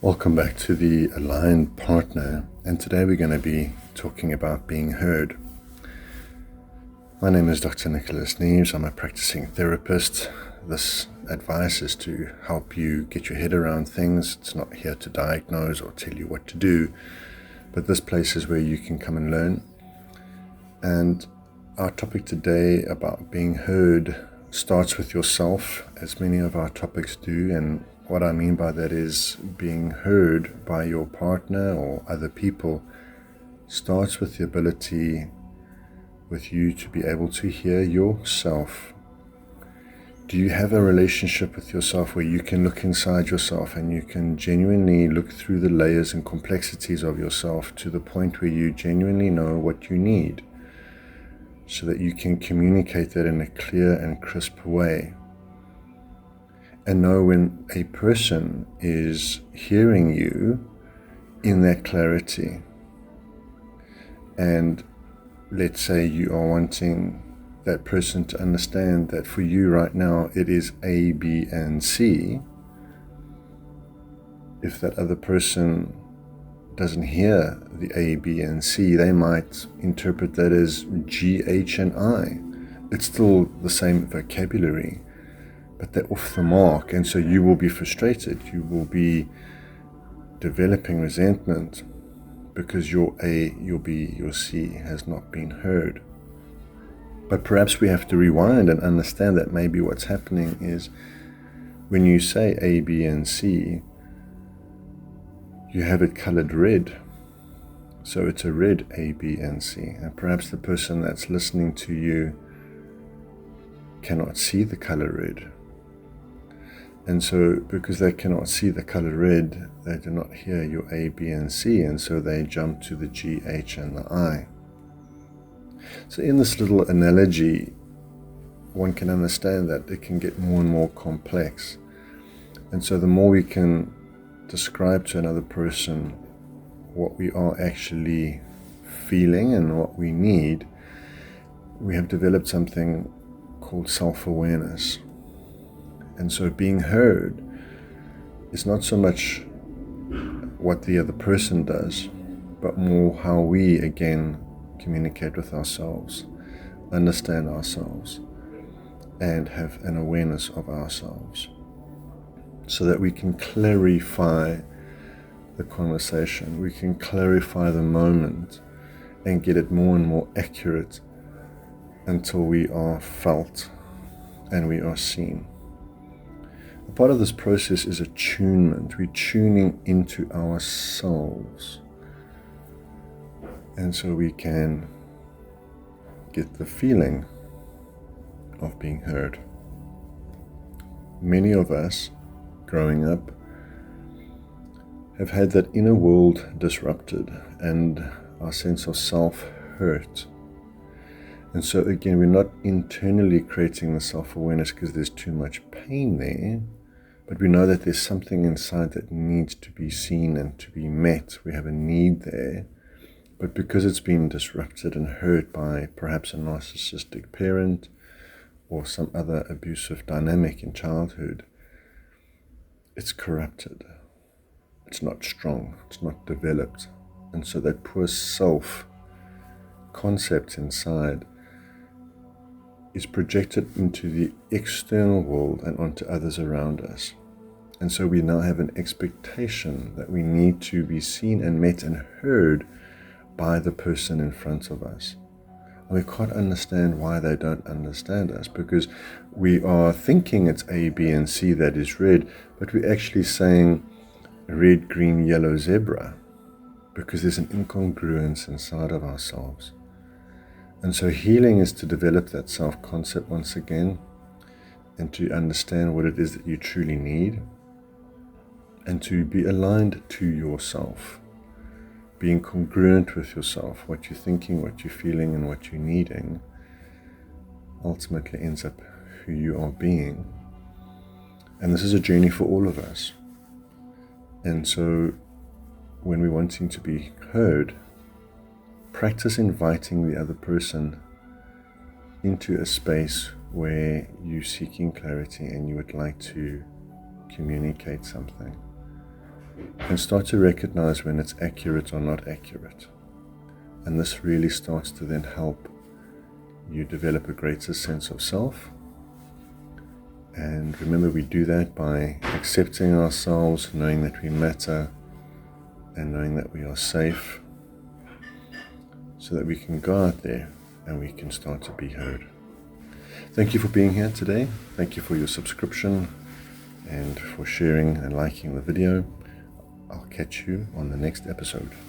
Welcome back to the Aligned Partner, and today we're going to be talking about being heard. My name is Dr. Neaves. I'm a practicing therapist. This advice is to help you get your head around things. It's not here to diagnose or tell you what to do, but this place is where you can come and learn. And our topic today about being heard starts with yourself, as many of our topics do, and what I mean by that is being heard by your partner or other people starts with the ability with you to be able to hear yourself. Do you have a relationship with yourself where you can look inside yourself and you can genuinely look through the layers and complexities of yourself to the point where you genuinely know what you need, so that you can communicate that in a clear and crisp way? And know when a person is hearing you in that clarity. And let's say you are wanting that person to understand that for you right now it is A, B, and C. If that other person doesn't hear the A, B, and C, they might interpret that as G, H, and I. It's still the same vocabulary, but they're off the mark, and so you will be frustrated. You will be developing resentment because your A, your B, your C has not been heard. But perhaps we have to rewind and understand that maybe what's happening is when you say A, B, and C, you have it colored red. So it's a red A, B, and C. And perhaps the person that's listening to you cannot see the color red. And so because they cannot see the color red, they do not hear your A, B, and C, and so they jump to the G, H, and the I. So in this little analogy, one can understand that it can get more and more complex. And so the more we can describe to another person what we are actually feeling and what we need, we have developed something called self-awareness. And so being heard is not so much what the other person does, but more how we, again, communicate with ourselves, understand ourselves, and have an awareness of ourselves, so that we can clarify the conversation, we can clarify the moment, and get it more and more accurate until we are felt and we are seen. A part of this process is attunement. We're tuning into ourselves. And so we can get the feeling of being heard. Many of us, growing up, have had that inner world disrupted and our sense of self hurt. And so again, we're not internally creating the self-awareness because there's too much pain there. But we know that there's something inside that needs to be seen and to be met. We have a need there. But because it's been disrupted and hurt by perhaps a narcissistic parent or some other abusive dynamic in childhood, it's corrupted. It's not strong. It's not developed. And so that poor self concept inside is projected into the external world and onto others around us. And so we now have an expectation that we need to be seen and met and heard by the person in front of us. And we can't understand why they don't understand us, because we are thinking it's A, B, and C that is red, but we're actually saying red, green, yellow, zebra, because there's an incongruence inside of ourselves. And so healing is to develop that self-concept once again, and to understand what it is that you truly need, and to be aligned to yourself, being congruent with yourself. What you're thinking, what you're feeling, and what you're needing ultimately ends up who you are being. And this is a journey for all of us. And so when we're wanting to be heard, practice inviting the other person into a space where you're seeking clarity and you would like to communicate something. and start to recognize when it's accurate or not accurate. And this really starts to then help you develop a greater sense of self. And remember, we do that by accepting ourselves, knowing that we matter, and knowing that we are safe, so that we can go out there and we can start to be heard. Thank you for being here today. Thank you for your subscription and for sharing and liking the video. I'll catch you on the next episode.